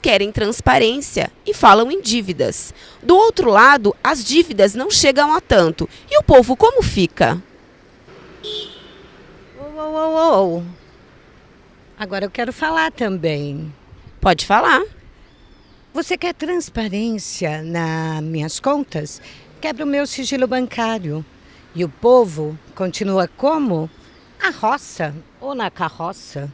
Eles querem transparência e falam em dívidas. Do outro lado, as dívidas não chegam a tanto. E o povo como fica? Agora eu quero falar também. Pode falar. Você quer transparência nas minhas contas? Quebra o meu sigilo bancário. E o povo continua como? A roça ou na carroça.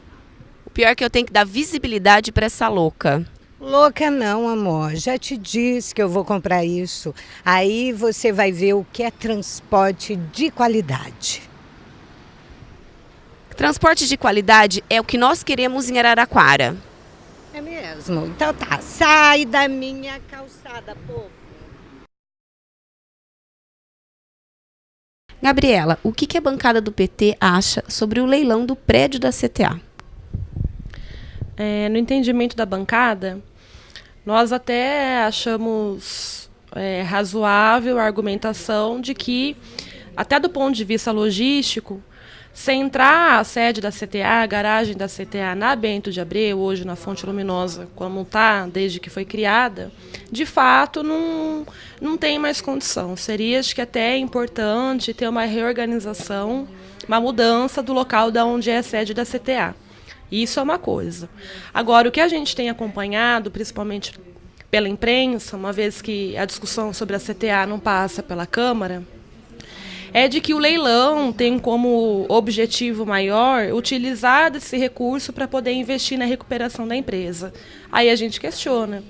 O pior é que eu tenho que dar visibilidade para essa louca. Louca não, amor. Já te disse que eu vou comprar isso. Aí você vai ver o que é transporte de qualidade. Transporte de qualidade é o que nós queremos em Araraquara. É mesmo? Então tá, sai da minha calçada, povo. Gabriela, o que a bancada do PT acha sobre o leilão do prédio da CTA? No entendimento da bancada, nós até achamos razoável a argumentação de que, até do ponto de vista logístico, centrar a sede da CTA, a garagem da CTA na Bento de Abreu, hoje na Fonte Luminosa, como está desde que foi criada, de fato não tem mais condição. Seria, acho que até importante ter uma reorganização, uma mudança do local da onde é a sede da CTA. Isso é uma coisa. Agora, o que a gente tem acompanhado, principalmente pela imprensa, uma vez que a discussão sobre a CTA não passa pela Câmara, é de que o leilão tem como objetivo maior utilizar esse recurso para poder investir na recuperação da empresa. Aí a gente questiona.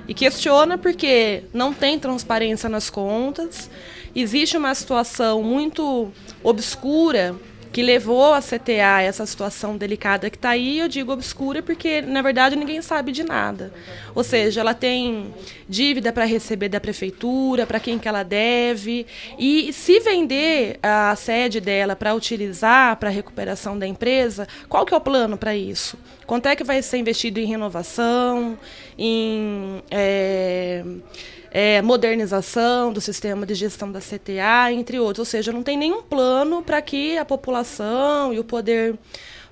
E questiona porque não tem transparência nas contas, existe uma situação muito obscura que levou a CTA a essa situação delicada que está aí. Eu digo obscura porque, na verdade, ninguém sabe de nada. Ou seja, ela tem dívida para receber da prefeitura, para quem que ela deve, e se vender a sede dela para utilizar para a recuperação da empresa, qual que é o plano para isso? Quanto é que vai ser investido em renovação, em modernização do sistema de gestão da CTA, entre outros. Ou seja, não tem nenhum plano para que a população e o poder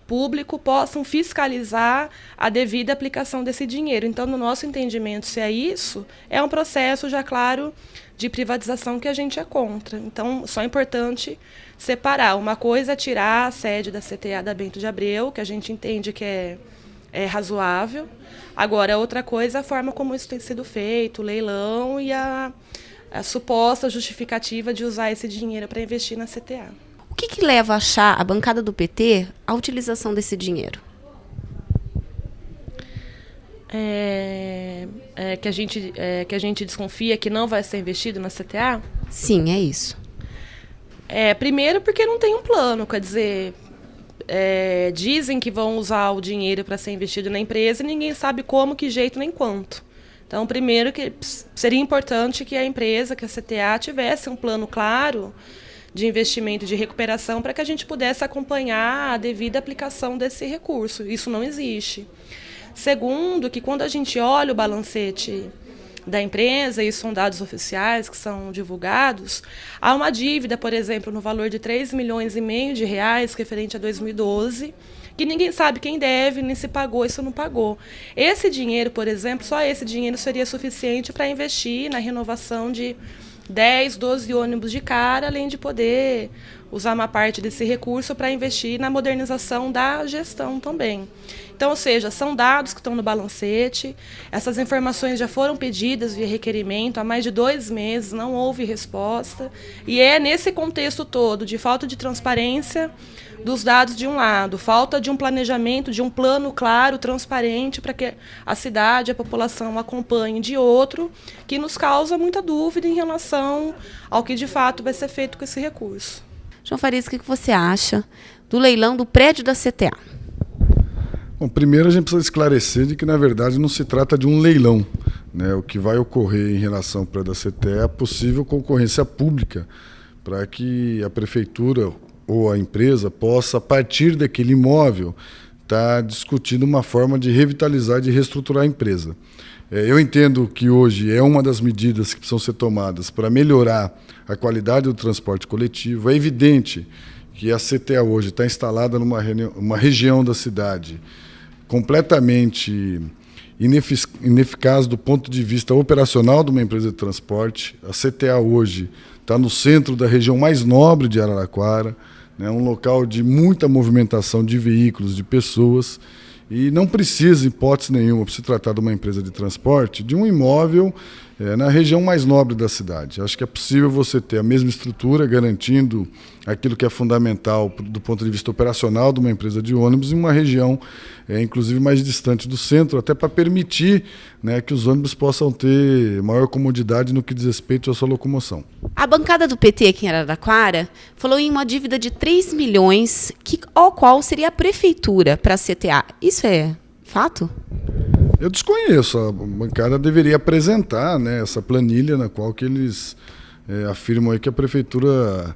público possam fiscalizar a devida aplicação desse dinheiro. Então, no nosso entendimento, se é isso, é um processo já claro de privatização que a gente é contra. Então, só é importante separar. Uma coisa é tirar a sede da CTA da Bento de Abreu, que a gente entende que é razoável. Agora, outra coisa é a forma como isso tem sido feito, o leilão e a suposta justificativa de usar esse dinheiro para investir na CTA. O que leva a achar a bancada do PT a utilização desse dinheiro? Que a gente desconfia que não vai ser investido na CTA? Sim, é isso. Primeiro porque não tem um plano, quer dizer, dizem que vão usar o dinheiro para ser investido na empresa e ninguém sabe como, que jeito, nem quanto. Então, primeiro que seria importante que a empresa, que a CTA, tivesse um plano claro de investimento, de recuperação, para que a gente pudesse acompanhar a devida aplicação desse recurso. Isso não existe. Segundo, que quando a gente olha o balancete da empresa, e são dados oficiais que são divulgados, há uma dívida, por exemplo, no valor de 3,5 milhões de reais, referente a 2012, que ninguém sabe quem deve, nem se pagou e se não pagou. Esse dinheiro, por exemplo, só esse dinheiro seria suficiente para investir na renovação de 10, 12 ônibus de cara, além de poder usar uma parte desse recurso para investir na modernização da gestão também. Então, ou seja, são dados que estão no balancete, essas informações já foram pedidas via requerimento há mais de 2 meses, não houve resposta, e é nesse contexto todo de falta de transparência dos dados de um lado, falta de um planejamento, de um plano claro, transparente, para que a cidade, a população acompanhe de outro, que nos causa muita dúvida em relação ao que de fato vai ser feito com esse recurso. João Farias, o que você acha do leilão do prédio da CTA? Bom, primeiro a gente precisa esclarecer de que, na verdade, não se trata de um leilão, né? O que vai ocorrer em relação ao prédio da CTA é a possível concorrência pública para que a prefeitura ou a empresa possa, a partir daquele imóvel, estar discutindo uma forma de revitalizar, de reestruturar a empresa. Eu entendo que hoje é uma das medidas que precisam ser tomadas para melhorar a qualidade do transporte coletivo. É evidente que a CTA hoje está instalada numa região da cidade completamente ineficaz do ponto de vista operacional de uma empresa de transporte. A CTA hoje está no centro da região mais nobre de Araraquara, né, um local de muita movimentação de veículos, de pessoas, e não precisa, em hipótese nenhuma, por se tratar de uma empresa de transporte, de um imóvel na região mais nobre da cidade. Acho que é possível você ter a mesma estrutura, garantindo aquilo que é fundamental do ponto de vista operacional de uma empresa de ônibus em uma região, inclusive mais distante do centro, até para permitir, né, que os ônibus possam ter maior comodidade no que diz respeito à sua locomoção. A bancada do PT aqui em Araraquara falou em uma dívida de 3 milhões, ao qual seria a prefeitura para a CTA. Isso é fato? Eu desconheço. A bancada deveria apresentar, né, essa planilha na qual que eles afirmam aí que a prefeitura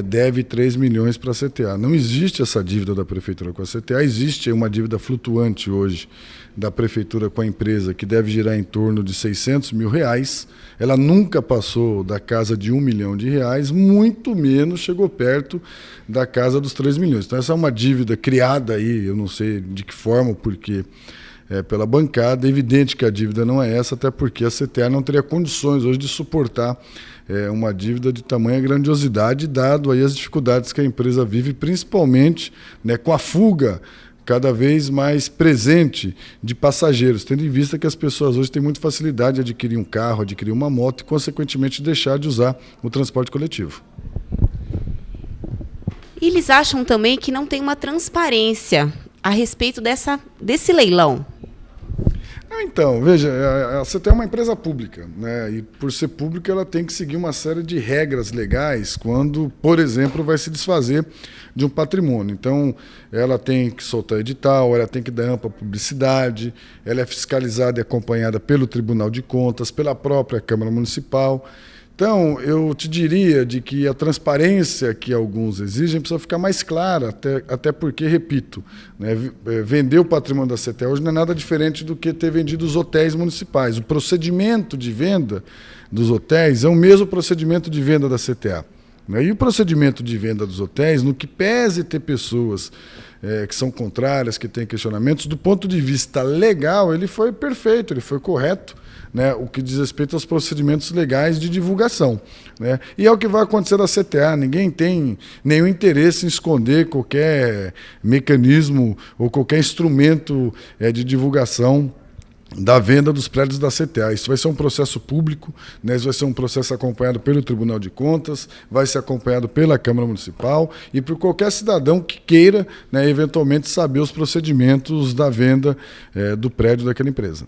deve 3 milhões para a CTA. Não existe essa dívida da prefeitura com a CTA, existe uma dívida flutuante hoje da prefeitura com a empresa que deve girar em torno de R$600 mil. Ela nunca passou da casa de R$1 milhão, muito menos chegou perto da casa dos 3 milhões. Então essa é uma dívida criada aí, eu não sei de que forma, porque pela bancada. É evidente que a dívida não é essa, até porque a CTA não teria condições hoje de suportar uma dívida de tamanha grandiosidade, dado aí as dificuldades que a empresa vive, principalmente, né, com a fuga cada vez mais presente de passageiros, tendo em vista que as pessoas hoje têm muita facilidade de adquirir um carro, adquirir uma moto e, consequentemente, deixar de usar o transporte coletivo. E eles acham também que não tem uma transparência a respeito desse leilão. Então, veja, você tem uma empresa pública, né? E por ser pública ela tem que seguir uma série de regras legais quando, por exemplo, vai se desfazer de um patrimônio. Então, ela tem que soltar edital, ela tem que dar ampla publicidade, ela é fiscalizada e acompanhada pelo Tribunal de Contas, pela própria Câmara Municipal. Então, eu te diria de que a transparência que alguns exigem precisa ficar mais clara, até porque, repito, né, vender o patrimônio da CTA hoje não é nada diferente do que ter vendido os hotéis municipais. O procedimento de venda dos hotéis é o mesmo procedimento de venda da CTA. Né? E o procedimento de venda dos hotéis, no que pese ter pessoas que são contrárias, que têm questionamentos, do ponto de vista legal, ele foi perfeito, ele foi correto, né, o que diz respeito aos procedimentos legais de divulgação. Né? E é o que vai acontecer da CTA. Ninguém tem nenhum interesse em esconder qualquer mecanismo ou qualquer instrumento de divulgação da venda dos prédios da CTA. Isso vai ser um processo público, né? Isso vai ser um processo acompanhado pelo Tribunal de Contas, vai ser acompanhado pela Câmara Municipal e por qualquer cidadão que queira, né, eventualmente saber os procedimentos da venda do prédio daquela empresa.